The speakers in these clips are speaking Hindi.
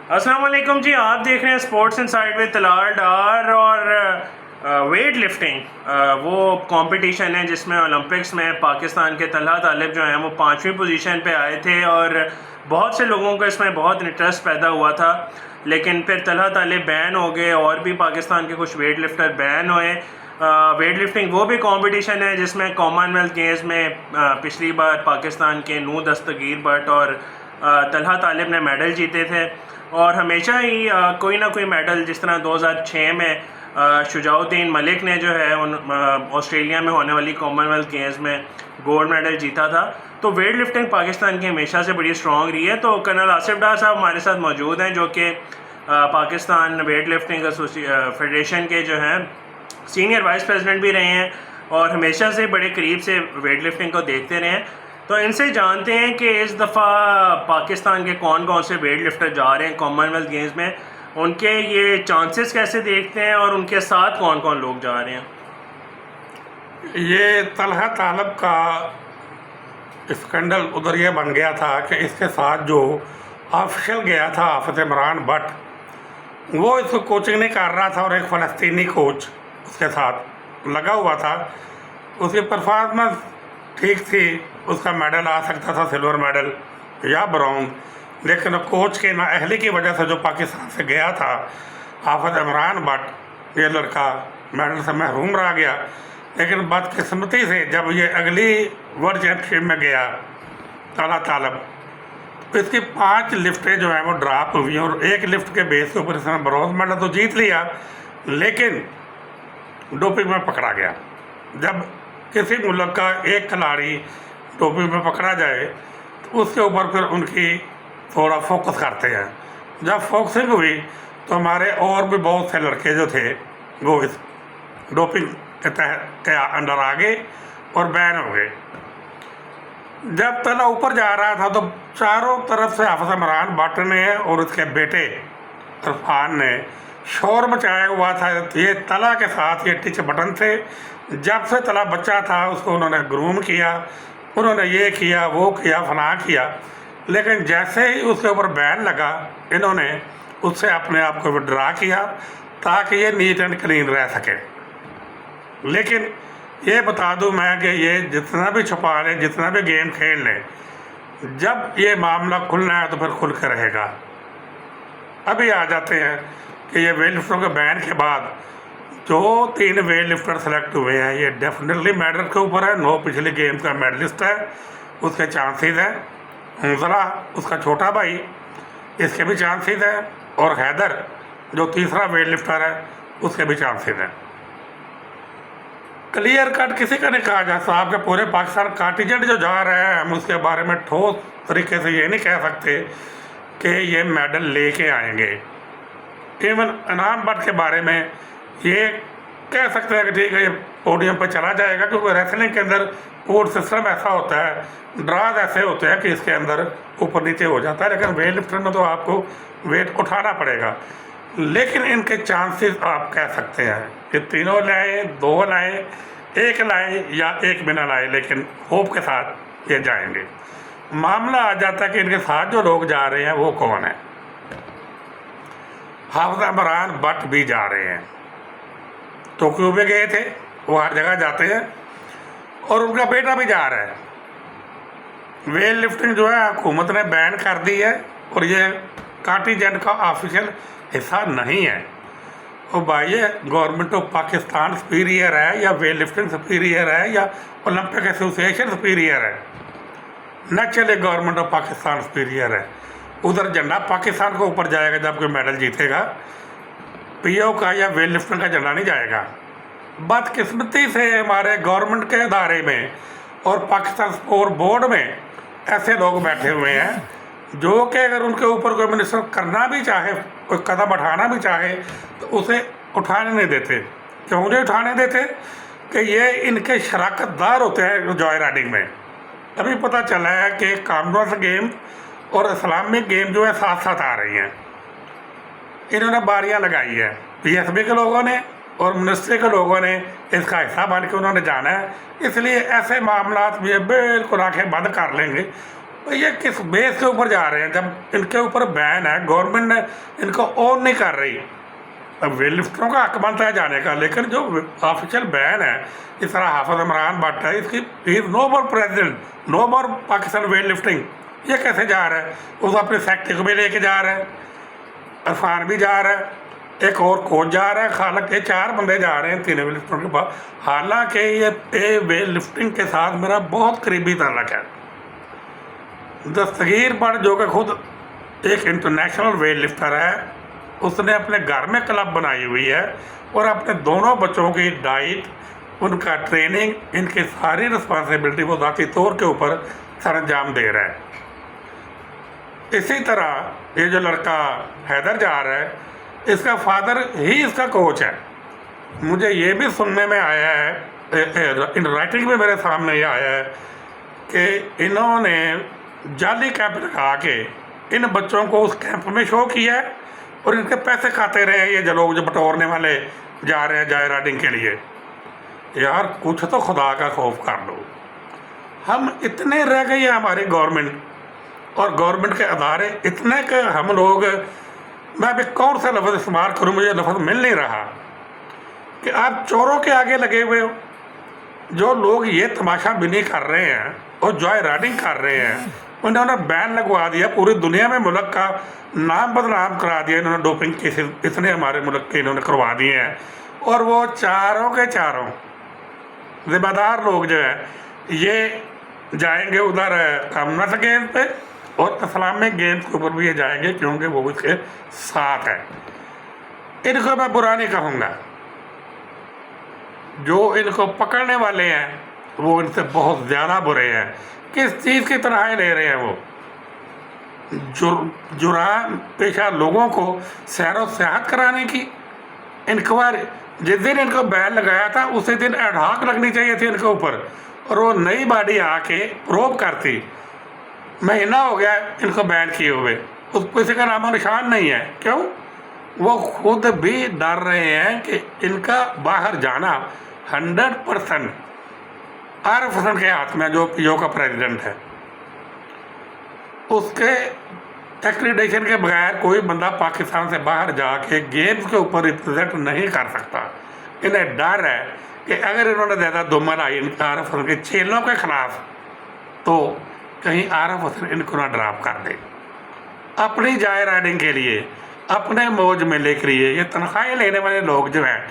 अस्सलाम वालेकुम जी। आप देख रहे हैं स्पोर्ट्स इनसाइड विद तलाल डार। और वेट लिफ्टिंग वो कंपटीशन है जिसमें ओलंपिक्स में पाकिस्तान के तलहा तालिब जो हैं वो 5वीं पोजीशन पे आए थे और बहुत से लोगों को इसमें बहुत इंटरेस्ट पैदा हुआ था। लेकिन फिर तलहा तालिब बैन हो गए और भी पाकिस्तान के कुछ वेट लिफ्टर बैन हुए। वेट लिफ्टिंग वो भी कंपटीशन है जिसमें कॉमनवेल्थ गेम्स में पिछली बार पाकिस्तान के नू दस्तगीर भट्ट और तलहा तालिब ने मेडल जीते थे और हमेशा ही कोई ना कोई मेडल, जिस तरह 2006 में शुजाउद्दीन मलिक ने जो है उन ऑस्ट्रेलिया में होने वाली कॉमनवेल्थ गेम्स में गोल्ड मेडल जीता था। तो वेट लिफ्टिंग पाकिस्तान की हमेशा से बड़ी स्ट्रॉन्ग रही है। तो कर्नल आसिफ डार साहब हमारे साथ मौजूद हैं जो कि पाकिस्तान वेट लिफ्टिंग फेडरेशन के जो हैं सीनियर वाइस प्रेसिडेंट भी रहे हैं और हमेशा से बड़े करीब से वेट लिफ्टिंग को देखते रहे हैं। तो इनसे जानते हैं कि इस दफ़ा पाकिस्तान के कौन कौन से वेट लिफ्टर जा रहे हैं कॉमनवेल्थ गेम्स में, उनके ये चांसेस कैसे देखते हैं और उनके साथ कौन कौन लोग जा रहे हैं। ये तलहा तालब का स्कैंडल उधर ये बन गया था कि इसके साथ जो ऑफिशियल गया था हाफिज इमरान भट्ट, वो इसको कोचिंग नहीं कर रहा था और एक फ़लस्तीनी कोच उसके साथ लगा हुआ था। उसकी परफॉर्मेंस ठीक थी, उसका मेडल आ सकता था, सिल्वर मेडल या ब्रॉन्ज, लेकिन कोच के नाअहली की वजह से जो पाकिस्तान से गया था हाफिज इमरान भट्ट, ये लड़का मेडल से महरूम रह गया। लेकिन बदकिस्मती से जब ये अगली वर्ल्ड चैम्पियनशिप में गया तलहा तालब, इसकी 5 लिफ्टें जो हैं वो ड्रॉप हुई और एक लिफ्ट के बेस के ऊपर इसने ब्रॉन्ज मेडल तो जीत लिया, लेकिन डोपिंग में पकड़ा गया। जब किसी मुल्क का एक खिलाड़ी डोपिंग में पकड़ा जाए तो उसके ऊपर फिर उनकी थोड़ा फोकस करते हैं। जब फोकसिंग हुई तो हमारे और भी बहुत से लड़के जो थे वो इस डोपिंग के अंडर आ गए और बैन हो गए। जब तला ऊपर जा रहा था तो चारों तरफ से हाफिज इमरान भट्ट ने और उसके बेटे इरफान ने शोर मचाया हुआ था। ये तला के साथ ये टिच बटन थे, जब से तला बच्चा था उसको उन्होंने ग्रूम किया, उन्होंने ये किया वो किया फलां किया, लेकिन जैसे ही उसके ऊपर बैन लगा इन्होंने उससे अपने आप को विड्रा किया ताकि ये नीट एंड क्लीन रह सके। लेकिन ये बता दूं मैं कि ये जितना भी छुपा लें, जितना भी गेम खेल लें, जब ये मामला खुलना है तो फिर खुल कर रहेगा। अभी आ जाते हैं कि ये वेट लिफ्टरों के बैन के बाद जो 3 वेट लिफ्टर सेलेक्ट हुए हैं, ये डेफिनेटली मेडल के ऊपर है। 9 पिछले गेम का मेडलिस्ट है, उसके चांसेस हैं। हंसला उसका छोटा भाई, इसके भी चांसेस हैं, और हैदर जो तीसरा वेट लिफ्टर है उसके भी चांसेस हैं। क्लियर कट किसी का नहीं कहा जा साहब के पूरे पाकिस्तान कॉन्टिजेंट जो जा रहे हैं, हम उसके बारे में ठोस तरीके से ये नहीं कह सकते कि ये मेडल लेके आएंगे। इवन इनाम भट्ट के बारे में ये कह सकते हैं कि ठीक है ये पोडियम पर चला जाएगा, क्योंकि रेसलिंग के अंदर कोड सिस्टम ऐसा होता है, ड्राज ऐसे होते हैं कि इसके अंदर ऊपर नीचे हो जाता है। लेकिन वेट लिफ्टर में तो आपको वेट उठाना पड़ेगा। लेकिन इनके चांसेस आप कह सकते हैं कि तीनों लाएँ, 2 लाएँ, 1 लाएँ या 1 बिना लाए, लेकिन होप के साथ ये जाएंगे। मामला आ जाता है कि इनके साथ जो लोग जा रहे हैं वो कौन है। हाफिज इमरान भट्ट भी जा रहे हैं, टोक्यो में गए थे, वो हर जगह जाते हैं, और उनका बेटा भी जा रहा है। वेट लिफ्टिंग जो है हुकूमत ने बैन कर दी है और ये कॉन्टिजेंट का ऑफिशियल हिस्सा नहीं है। और भाई ये गवर्नमेंट ऑफ पाकिस्तान सुपीरियर है या वेट लिफ्टिंग सुपीरियर है या ओलंपिक एसोसिएशन सुपीरियर है? Naturally government of Pakistan superior है। उधर झंडा पाकिस्तान को ऊपर जाएगा जब कोई मेडल जीतेगा, पीओ का या वेट लिफ्टिंग का झंडा नहीं जाएगा। बदकिस्मती से हमारे गवर्नमेंट के अदारे में और पाकिस्तान स्पोर्ट बोर्ड में ऐसे लोग बैठे हुए हैं जो कि अगर उनके ऊपर कोई मिनिस्टर करना भी चाहे, कोई कदम उठाना भी चाहे, तो उसे उठाने नहीं देते। क्यों नहीं उठाने देते? कि ये इनके शराकतदार होते हैं जॉय राइडिंग में। अभी पता चला है कि कॉमनवेल्थ गेम और इस्लामिक गेम जो है साथ साथ आ रही हैं। इन्होंने बारियां लगाई है, पीएसबी के लोगों ने और मिनिस्ट्री के लोगों ने इसका हिस्सा बन के उन्होंने जाना है। इसलिए ऐसे मामलात में बिल्कुल आंखें बंद कर लेंगे तो ये किस बेस के ऊपर जा रहे हैं जब इनके ऊपर बैन है, गवर्नमेंट ने इनको ऑन नहीं कर रही। अब वेट लिफ्टरों का हक बनता है जाने का, लेकिन जो ऑफिशियल बैन है, इस तरह हाफिज इमरान भट्ट है, इसकी is no more president, no more Pakistan weight lifting, ये कैसे जा रहा है? वो तो अपने सेक्टर को भी लेके जा रहा है, इरफान भी जा रहा है, एक और कोच जा रहा है, खालक के 4 बंदे जा रहे हैं तीनों वेट लिफ्टरों के पास। हालांकि ये वेट लिफ्टिंग के साथ मेरा बहुत करीबी ताल्लुक है। दस्तगीर भट्ट जो कि खुद एक इंटरनेशनल वेट लिफ्टर है, उसने अपने घर में क्लब बनाई हुई है और अपने दोनों बच्चों की डाइट, उनका ट्रेनिंग, इनकी सारी रिस्पॉन्सिबिलिटी वो ज़ाती तौर के ऊपर सरंजाम दे रहा है। इसी तरह ये जो लड़का हैदर जा रहा है, इसका फादर ही इसका कोच है। मुझे ये भी सुनने में आया है, इन राइटिंग में मेरे सामने ये आया है कि इन्होंने जाली कैंप लगा के इन बच्चों को उस कैंप में शो किया है और इनके पैसे खाते रहे ये जो लोग जो बटोरने वाले जा रहे हैं जाए राइडिंग के लिए। यार कुछ तो खुदा का खौफ कर लो। हम इतने रह गए हैं, हमारी गवर्नमेंट और गवर्नमेंट के अदारे इतने के हम लोग, मैं अभी कौन सा लफ्ज़ इस्तेमाल करूँ, मुझे लफ्ज़ मिल नहीं रहा, कि आप चोरों के आगे लगे हुए हो। जो लोग ये तमाशा बिनी कर रहे हैं और जॉय राइडिंग कर रहे हैं, उन्होंने बैन लगवा दिया, पूरी दुनिया में मुल्क का नाम बदनाम करा दिया इन्होंने। डोपिंग केसेस इतने हमारे मुल्क के इन्होंने करवा दिए हैं और वो चारों के चारों ज़िम्मेदार लोग जो है ये जाएंगे उधर कॉमनवेल्थ गेम्स पे और इस्लामिक गेम्स के ऊपर भी ये जाएंगे, क्योंकि वो इसके साथ है। इनको मैं बुरा नहीं कहूँगा, जो इनको पकड़ने वाले हैं वो इनसे बहुत ज़्यादा बुरे हैं। किस चीज़ की तनख्वाही ले रहे हैं वो? जुर्म पेशा लोगों को सैर व सियाहत कराने की इंक्वायरी। जिस दिन इनको बैन लगाया था उसी दिन एडहॉक लगनी चाहिए थी इनके ऊपर, और वो नई बॉडी आके प्रोब करती। महीना हो गया इनको बैन किए हुए, उस किसी का नामो निशान नहीं है। क्यों? वो खुद भी डर रहे हैं कि इनका बाहर जाना 100% आरिफ हसन के हाथ में, जो पीओ का प्रेसिडेंट है। उसके एक्रीडेशन के बगैर कोई बंदा पाकिस्तान से बाहर जाके गेम्स के ऊपर रिप्रेजेंट नहीं कर सकता। इन्हें डर है कि अगर इन्होंने ज़्यादा दुमन आई आरिफ हसन के चेलों के ख़िलाफ़, तो कहीं आरिफ हसन इनको ना ड्रॉप कर दे। अपनी जाए राइडिंग के लिए, अपने मौज मेले के लिए ये तनख्वाहें लेने वाले लोग जो हैं,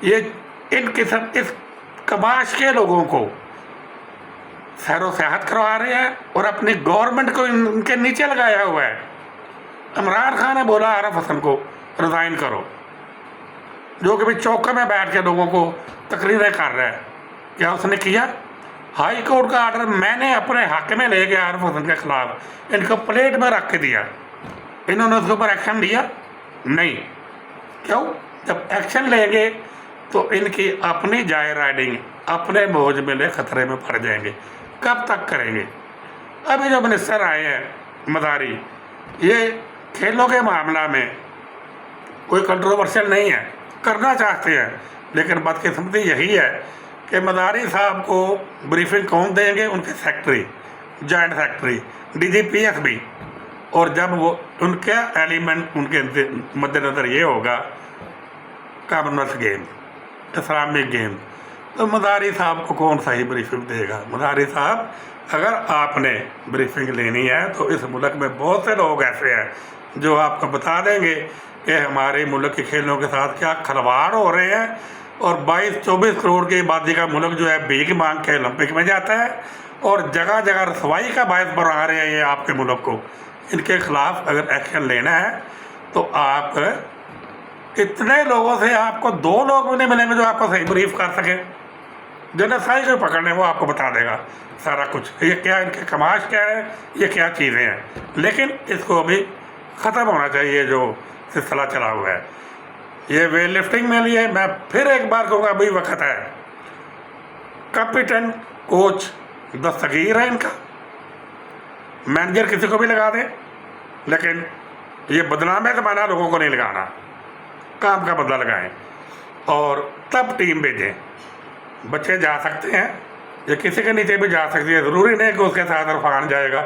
ये इन किस्म इस कमाश के लोगों को सैर व सियाहत करवा रहे हैं और अपनी गवर्नमेंट को इनके नीचे लगाया हुआ है। इमरान खान ने बोला आरिफ हसन को रिज़ाइन करो, जो कि भी चौके में बैठ के लोगों को तकरीरें कर रहा है। क्या उसने किया? हाई कोर्ट का आर्डर मैंने अपने हक में ले गया आरिफ हसन के ख़िलाफ़, इनको प्लेट में रख के दिया। इन्होंने उसके ऊपर एक्शन लिया नहीं। क्यों? जब एक्शन लेंगे तो इनकी अपनी जाए राइडिंग, अपने मौज मेले खतरे में पड़ जाएंगे। कब तक करेंगे? अभी जो मिनिस्टर आए हैं मदारी, ये खेलों के मामला में कोई कंट्रोवर्शियल नहीं है, करना चाहते हैं, लेकिन बदकिस्मती यही है कि मदारी साहब को ब्रीफिंग कौन देंगे? उनके सेक्रेटरी, जॉइंट सेक्रेटरी, DGPS भी। और जब वो उनका एलिमेंट उनके मद्देनज़र ये होगा कॉमनवेल्थ गेम, इस्लामिक गेम, तो मदारी साहब को कौन सा ही ब्रीफिंग देगा? मदारी साहब, अगर आपने ब्रीफिंग लेनी है तो इस मुल्क में बहुत से लोग ऐसे हैं जो आपको बता देंगे कि हमारे मुल्क के खेलों के साथ क्या खिलवाड़ हो रहे हैं। और 22-24 करोड़ की आबादी का मुल्क जो है भीख मांग के ओलंपिक में जाता है और जगह जगह रसवाई का बायस बना रहे हैं ये आपके मुल्क को। इनके ख़िलाफ़ अगर एक्शन लेना है तो आप इतने लोगों से आपको 2 लोग भी नहीं मिलेंगे जो आपको सही ब्रीफ कर सके। जिन्हें सही को पकड़ने वो आपको बता देगा सारा कुछ, ये क्या इनके कमाश क्या है, ये क्या चीज़ें हैं। लेकिन इसको अभी ख़त्म होना चाहिए जो सिलसिला चला हुआ है। ये वेट लिफ्टिंग में लिए मैं फिर एक बार कहूँगा, अभी वक्त है। कॉम्पिटेंट कोच दस्तगीर है इनका, मैनेजर किसी को भी लगा दें, लेकिन ये बदनाम ज़माना लोगों को नहीं लगाना, काम का बदला लगाएं और तब टीम भेजें। बच्चे जा सकते हैं, ये किसी के नीचे भी जा सकती है, ज़रूरी नहीं कि उसके साथ इरफान जाएगा।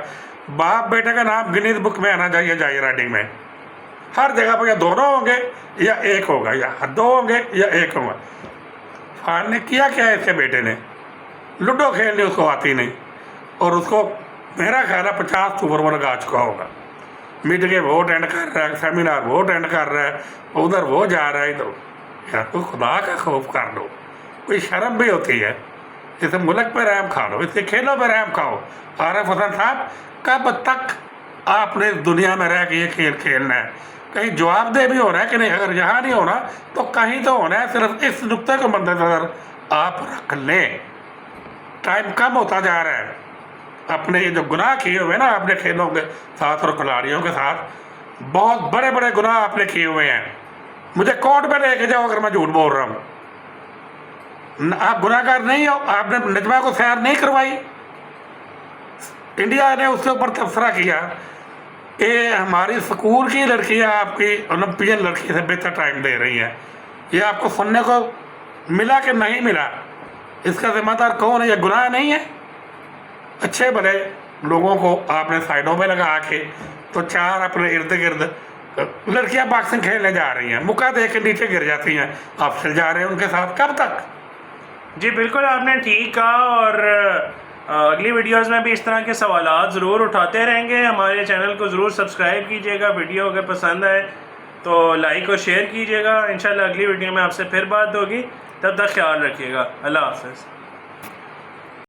बाप बेटे का नाम गिनीज बुक में आना चाहिए जाहिर राइटिंग में। हर जगह पर या दोनों होंगे या एक होगा, या दो होंगे या एक होगा। खान ने किया क्या है इसके बेटे ने? लूडो खेलनी उसको आती नहीं, और उसको मेरा ख्याल है 50 सुपर ओवर लगा चुका होगा। मीट के वो अटेंड कर रहा है, सेमिनार वो अटेंड कर रहा है, उधर वो जा रहा है, इधर। यार कोई खुदा का खौफ कर लो, कोई शर्म भी होती है। इस मुल्क पे रहम खा लो, इसके खेलों पे रहम खाओ। आरिफ हसन साहब, कब तक आपने इस दुनिया में रह के ये खेल खेलना है? कहीं जवाबदेह भी होना है कि नहीं? अगर यहाँ नहीं होना तो कहीं तो होना है। सिर्फ इस नुक्ते को मद्देनजर आप रख लें। टाइम कम होता जा रहा है। अपने ये जो गुनाह किए हुए हैं ना आपने खेलों के साथ और खिलाड़ियों के साथ, बहुत बड़े बड़े गुनाह आपने किए हुए हैं। मुझे कोर्ट में लेके जाओ अगर मैं झूठ बोल रहा हूँ। आप गुनाहगार नहीं हो। आपने नजमा को सैर नहीं करवाई। इंडिया ने उसके ऊपर तबसरा किया कि हमारी स्कूल की लड़कियां आपकी ओलंपियन लड़की से बेहतर टाइम दे रही हैं। ये आपको सुनने को मिला कि नहीं मिला? इसका जिम्मेदार कौन है? ये गुनाह नहीं है? अच्छे भले लोगों को आपने साइडों में लगा के तो चार अपने इर्द गिर्द लड़कियां बॉक्सिंग खेलने जा रही हैं, मुक्का दे के नीचे गिर जाती हैं, आप चल जा रहे हैं उनके साथ। कब तक? जी बिल्कुल, आपने ठीक कहा। और अगली वीडियोस में भी इस तरह के सवालात ज़रूर उठाते रहेंगे। हमारे चैनल को ज़रूर सब्सक्राइब कीजिएगा। वीडियो अगर पसंद आए तो लाइक और शेयर कीजिएगा। इंशाल्लाह अगली वीडियो में आपसे फिर बात होगी। तब तक ख्याल रखिएगा। अल्लाह हाफ़िज़।